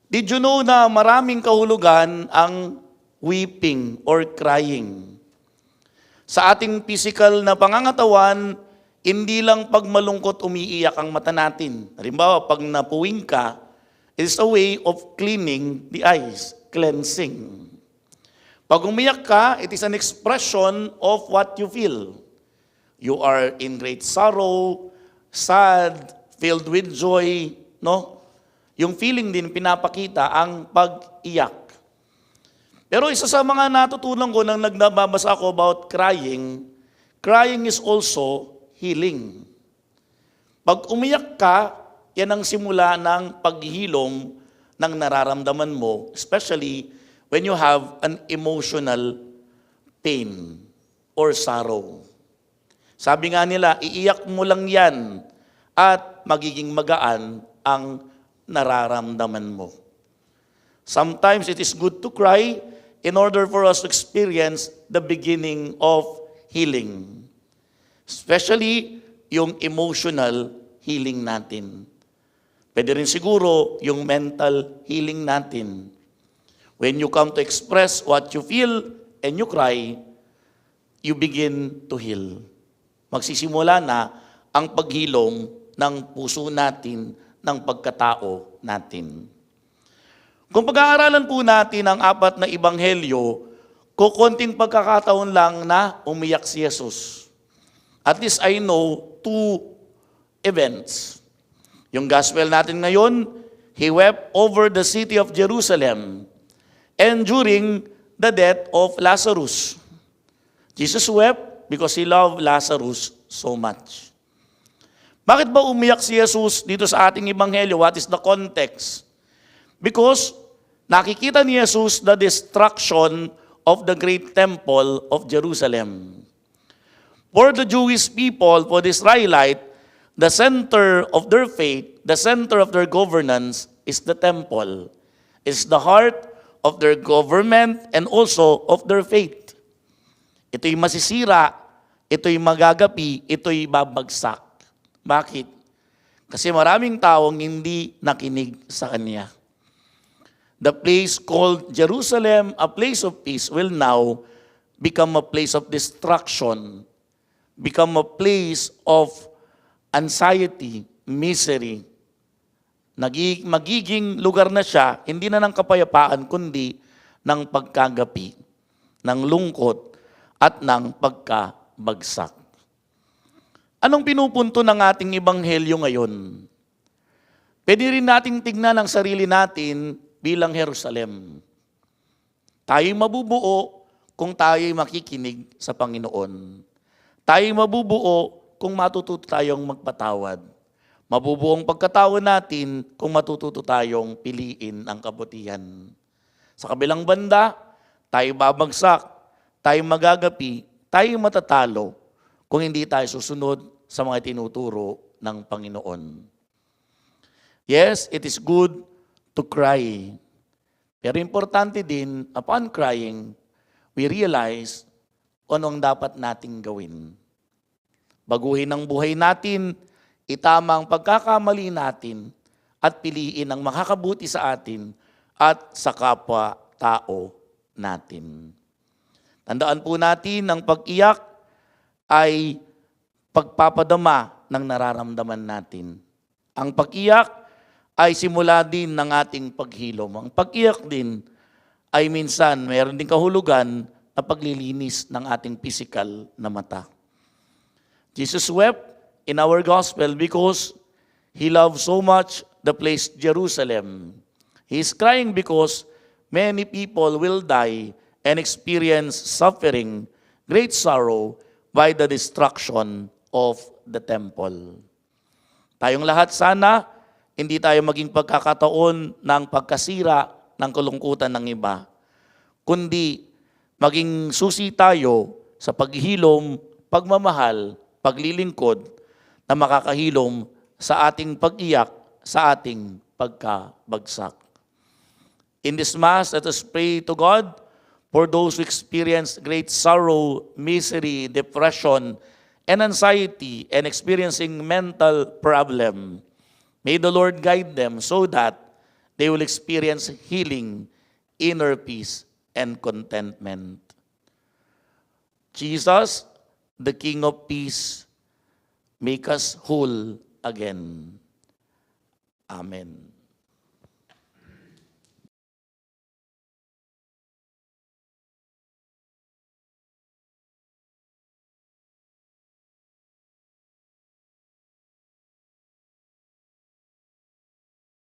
Did you know na maraming kahulugan ang weeping or crying? Sa ating physical na pangangatawan, hindi lang pag malungkot umiiyak ang mata natin. Halimbawa, pag napuwing ka, it is a way of cleaning the eyes, cleansing. Pag umiyak ka, it is an expression of what you feel. You are in great sorrow, sad, filled with joy, no? Yung feeling din pinapakita ang pag-iyak. Pero isa sa mga natutunan ko nang nagbabasa ako about crying, crying is also healing. Pag umiyak ka, yan ang simula ng paghilom ng nararamdaman mo, especially when you have an emotional pain or sorrow. Sabi nga nila, iiyak mo lang yan at magiging magaan ang nararamdaman mo. Sometimes it is good to cry in order for us to experience the beginning of healing. Especially yung emotional healing natin. Pwede rin siguro yung mental healing natin. When you come to express what you feel and you cry, you begin to heal. Magsisimula na ang paghilom ng puso natin, ng pagkatao natin. Kung pag-aaralan po natin ang 4 na ebanghelyo, kukunting pagkakataon lang na umiyak si Jesus. At least I know 2 events. Yung gospel natin ngayon, He wept over the city of Jerusalem and during the death of Lazarus. Jesus wept because He loved Lazarus so much. Bakit ba umiyak si Jesus dito sa ating ebanghelyo? What is the context? Because nakikita ni Jesus the destruction of the great temple of Jerusalem. For the Jewish people, for the Israelite, the center of their faith, the center of their governance is the temple. It's the heart of their government and also of their faith. Ito'y masisira, ito'y magagapi, ito'y babagsak. Bakit? Kasi maraming taong hindi nakinig sa Kanya. The place called Jerusalem, a place of peace, will now become a place of destruction, become a place of anxiety, misery. Magiging lugar na siya, hindi na ng kapayapaan, kundi ng pagkagapi, ng lungkot, at ng pagkabagsak. Anong pinupunto ng ating ebanghelyo ngayon? Pwede rin nating tignan ang sarili natin bilang Jerusalem. Tayo'y mabubuo kung tayo'y makikinig sa Panginoon. Tayo'y mabubuo kung matututo tayong magpatawad. Mabubuo ang pagkatawad natin kung matututo tayong piliin ang kabutihan. Sa kabilang banda, tayo babagsak, tayo magagapi, tayo matatalo kung hindi tayo susunod sa mga tinuturo ng Panginoon. Yes, it is good to cry. Pero importante din, upon crying, we realize ano ang dapat nating gawin. Baguhin ang buhay natin, itama ang pagkakamali natin, at piliin ang makakabuti sa atin at sa kapwa-tao natin. Tandaan po natin, ang pag-iyak ay pagpapadama ng nararamdaman natin. Ang pag-iyak ay simula din ng ating paghilom. Ang pag-iyak din ay minsan mayroon din kahulugan na paglilinis ng ating physical na mata. Jesus wept in our gospel because He loved so much the place Jerusalem. He is crying because many people will die and experience suffering, great sorrow by the destruction of the temple. Tayong lahat sana, hindi tayo maging pagkakataon ng pagkasira ng kalungkutan ng iba, kundi maging susi tayo sa paghilom, pagmamahal, paglilingkod na makakahilom sa ating pag-iyak, sa ating pagkabagsak. In this Mass, let us pray to God for those who experience great sorrow, misery, depression, and anxiety, and experiencing mental problem. May the Lord guide them so that they will experience healing, inner peace, and contentment. Jesus, the King of Peace, make us whole again. Amen.